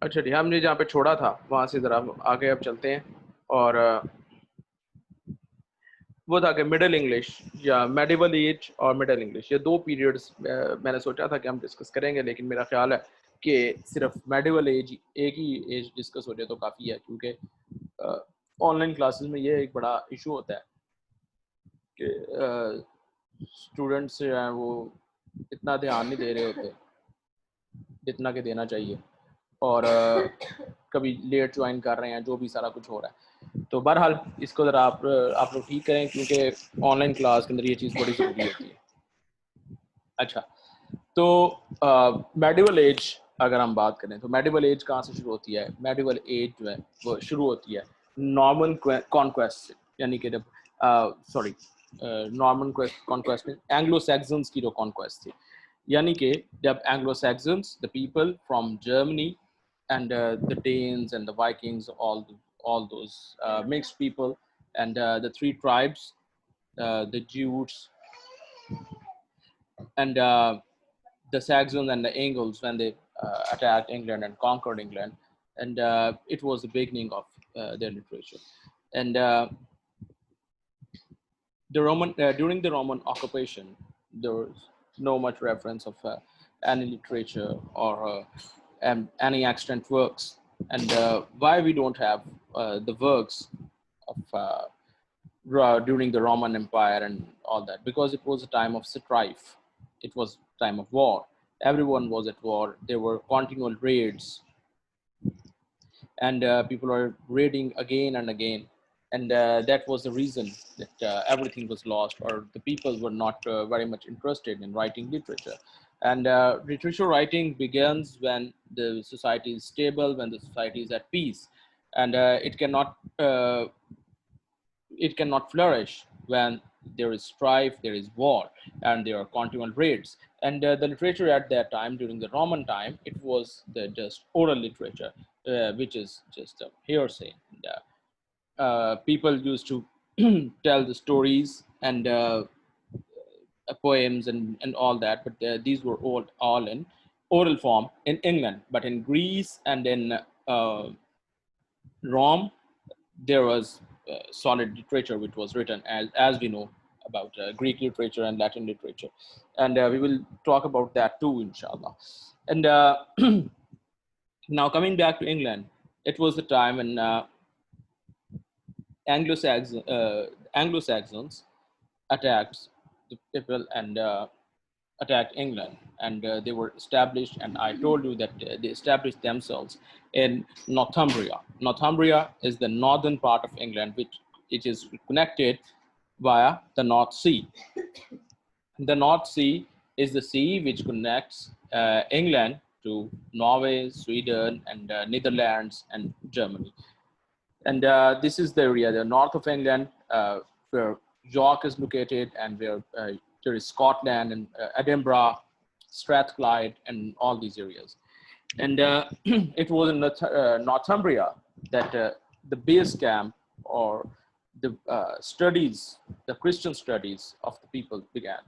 अच्छा जी, हमने जहाँ पे छोड़ा था वहाँ से ज़रा आगे अब चलते हैं। और वो था कि मिडिल इंग्लिश या मेडिवल एज और मिडिल इंग्लिश, ये दो पीरियड्स मैंने सोचा था कि हम डिस्कस करेंगे, लेकिन मेरा ख्याल है कि सिर्फ मेडिवल एज एक ही एज डिस्कस हो जाए तो काफ़ी है, क्योंकि ऑनलाइन क्लासेस में ये एक बड़ा इशू होता है कि स्टूडेंट्स जो हैं वो इतना ध्यान नहीं दे रहे होते जितना कि देना चाहिए, और कभी लेट ज्वाइन कर रहे हैं, जो भी सारा कुछ हो रहा है। तो बहरहाल इसको ज़रा आप लोग ठीक करें, क्योंकि ऑनलाइन क्लास के अंदर ये चीज़ बड़ी ज़रूरी होती है। अच्छा, तो मेडिवल एज अगर हम बात करें तो मेडिवल एज कहाँ से शुरू होती है? मेडिवल एज जो है वो शुरू होती है नॉर्मन कॉन्क्वेस्ट से, यानी कि जब सॉरी नॉर्मन कॉन्क्वेस्ट में एंग्लो सैक्सन्स की जो कॉन्क्वेस्ट थी, यानी कि जब Anglo Saxons, the people from Germany and the Danes and the Vikings, all those mixed people, and the three tribes, the Jews and the Saxons and the Angles, when they attacked England and conquered England, and it was the beginning of their literature. And the Roman during the Roman occupation, there was no much reference of any literature or any extant works. And why we don't have the works of during the Roman Empire and all that? Because it was a time of strife. It was time of war. Everyone was at war. There were continual raids, and people are raiding again and again, and that was the reason that everything was lost, or the people were not very much interested in writing literature. And literature writing begins when the society is stable, when the society is at peace, and it cannot flourish when there is strife, there is war, and there are continual raids. And the literature at that time, during the Roman time, it was just oral literature, which is just a hearsay. And, people used to tell the stories and poems and all that, but these were all in oral form in England. But in Greece and in Rome, there was solid literature which was written, as we know about Greek literature and Latin literature, and we will talk about that too, inshallah. And now coming back to England, it was the time when Anglo Saxons attacked the people and attacked England, and they were established. And I told you that they established themselves in Northumbria. Northumbria is the northern part of England, which it is connected via the North Sea. The North Sea is the sea which connects England to Norway, Sweden, and Netherlands and Germany. And this is the area, the north of England, where York is located, and where there is Scotland and Edinburgh, Strathclyde, and all these areas. And it was in Northumbria that the base camp, or the studies, the Christian studies of the people began.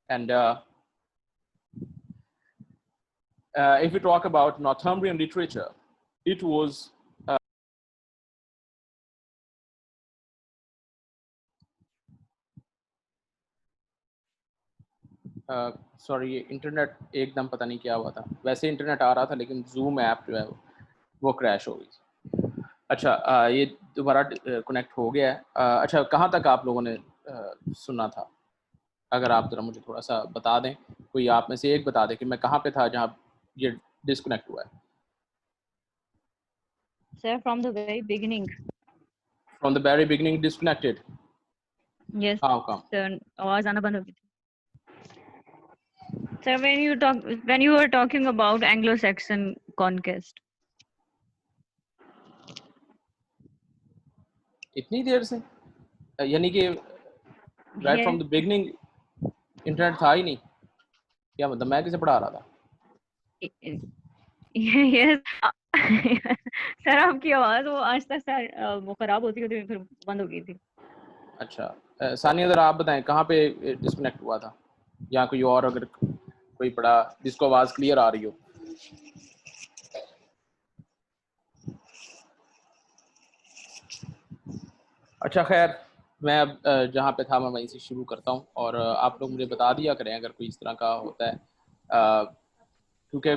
And if we talk about Northumbrian literature, it was sorry, internet एकदम पता नहीं क्या हुआ था। वैसे internet आ रहा था, लेकिन जूम ऐप जो है वो क्रैश हो गई। अच्छा, ये दोबारा कनेक्ट हो गया है। अच्छा, कहाँ तक आप लोगों ने सुना था? अगर आप ज़रा मुझे थोड़ा सा बता दें, कोई आप में से एक बता दें कि मैं कहाँ पे था जहाँ ये डिस्कनेक्ट हुआ है। Sir, from the very beginning. From the very beginning disconnected? Yes. How come? Sir, आवाज आना बंद हो गई थी। Sir, when you were talking about Anglo-Saxon conquest. इतनी देर से, यानी कि right from the beginning internet था ही नहीं? क्या मतलब, मैं किसे पढ़ा रहा था? Yes. सर, आपकी आवाज वो आहिस्ता आहिस्ता वो खराब होती होती फिर बंद हो गई थी। अच्छा, सानिया जरा आप बताएं कहाँ पे डिस्कनेक्ट हुआ था, या कोई और अगर कोई पढ़ा जिसको आवाज क्लियर आ रही हो। अच्छा खैर, मैं अब जहाँ पे था मैं वहीं से शुरू करता हूँ, और आप लोग मुझे बता दिया करें अगर कोई इस तरह का होता है, क्योंकि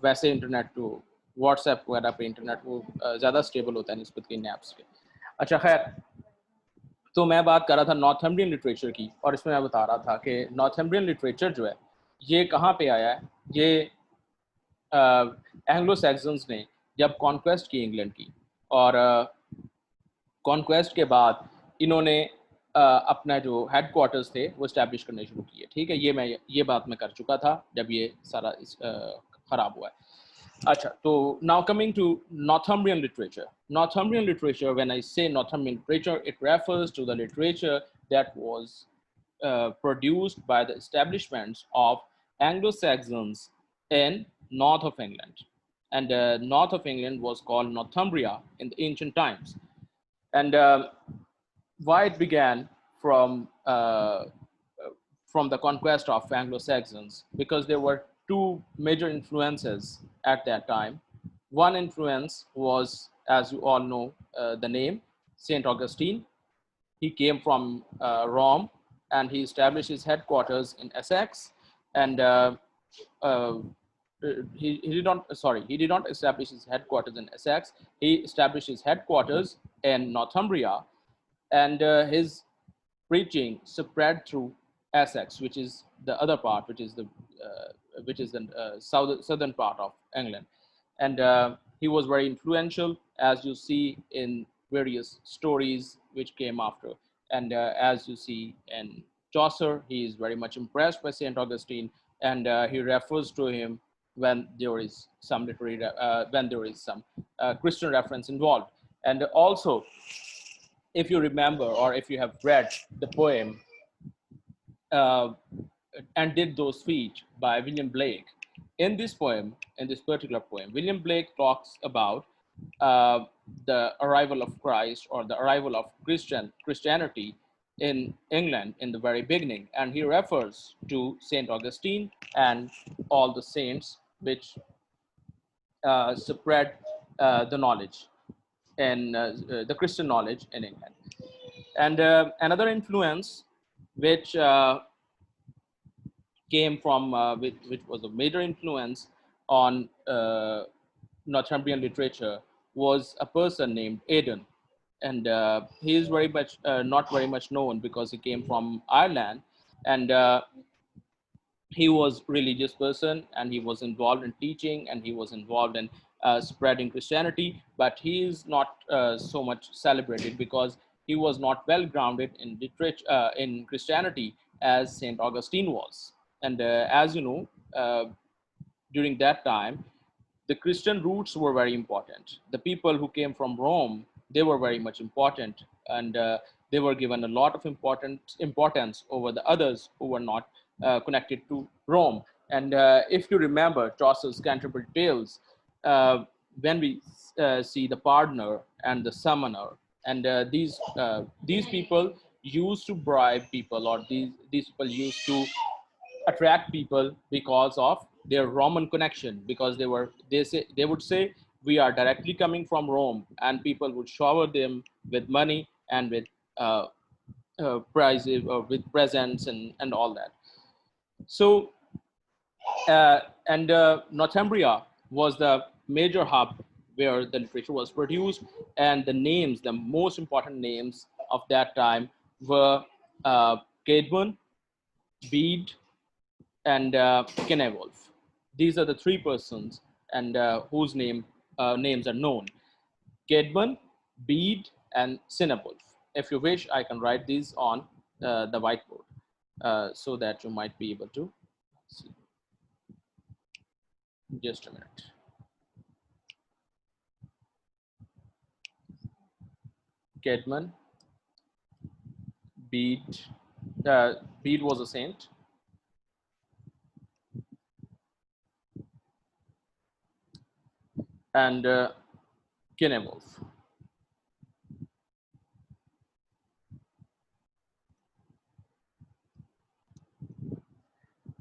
वैसे इंटरनेट तो व्हाट्सएप वगैरह पे इंटरनेट वो ज़्यादा स्टेबल होता है निस्बत के इन ऐप्स के। अच्छा खैर, तो मैं बात कर रहा था नॉर्थम्ब्रियन लिटरेचर की, और इसमें मैं बता रहा था कि नॉर्थम्ब्रियन लिटरेचर जो है ये कहाँ पे आया है। ये एंग्लो सैक्सन्स ने जब कॉन्क्वेस्ट की इंग्लैंड की, और कॉन्क्वेस्ट के बाद इन्होंने अपना जो हेड क्वार्टर्स थे वो इस्टेब्लिश करने शुरू किए। ठीक है, ये बात मैं कर चुका था जब ये सारा ख़राब हुआ है। अच्छा, तो now coming to Northumbrian literature. Northumbrian literature, when I say Northumbrian literature, it refers to the literature that was produced by the establishments of Anglo-Saxons in north of England. And north of England was called Northumbria in the ancient times. And why it began from the conquest of Anglo-Saxons, because there were two major influences at that time. One influence was, as you all know, the name Saint Augustine. He came from Rome, and he established his headquarters in Essex. And uh, he did not establish his headquarters in Essex. He established his headquarters in Northumbria, and his preaching spread through Essex, which is the other part, which is the southern part of England. And he was very influential, as you see in various stories which came after. And as you see in Chaucer, he is very much impressed by Saint Augustine, and he refers to him when there is some Christian reference involved. And also, if you remember, or if you have read the poem uh, and did those feet by William Blake, in this poem, in this particular poem, William Blake talks about the arrival of Christ, or the arrival of Christianity in England in the very beginning, and he refers to Saint Augustine and all the saints which spread the knowledge and the Christian knowledge in England. And another influence which came from, which was a major influence on Northumbrian literature, was a person named Aidan. And he is very much not very much known because he came from Ireland, and he was religious person, and he was involved in teaching, and he was involved in spreading Christianity, but he is not so much celebrated because he was not well grounded in literature, in Christianity, as Saint Augustine was. And as you know, during that time, the Christian roots were very important. The people who came from Rome, they were very much important, and they were given a lot of importance over the others who were not connected to Rome. And if you remember Chaucer's Canterbury Tales, when we see the pardoner and the summoner, and these people used to bribe people, or these people used to attract people because of their Roman connection, because they would say we are directly coming from Rome, and people would shower them with money and with uh, prizes, or with presents, and all that. So and Northumbria was the major hub where the literature was produced, and the most important names of that time were Caedmon, Bede, and Kenewolf. These are the three persons, and whose names are known: Caedmon, Bede, and Cinewolf. If you wish, I can write these on the whiteboard so that you might be able to see. Just a minute. Caedmon, Bede. Bede was a saint. And Kenewolf.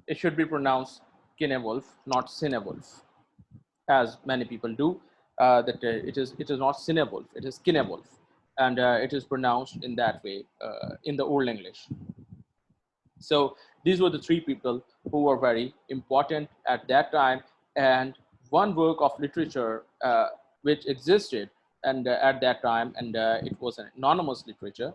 It should be pronounced Kenewolf, not Cinewolf, as many people do. That it is not Cinewolf, it is Kenewolf. and it is pronounced in that way in the Old English. So these were the three people who were very important at that time. And one work of literature which existed and at that time, and it was an anonymous literature,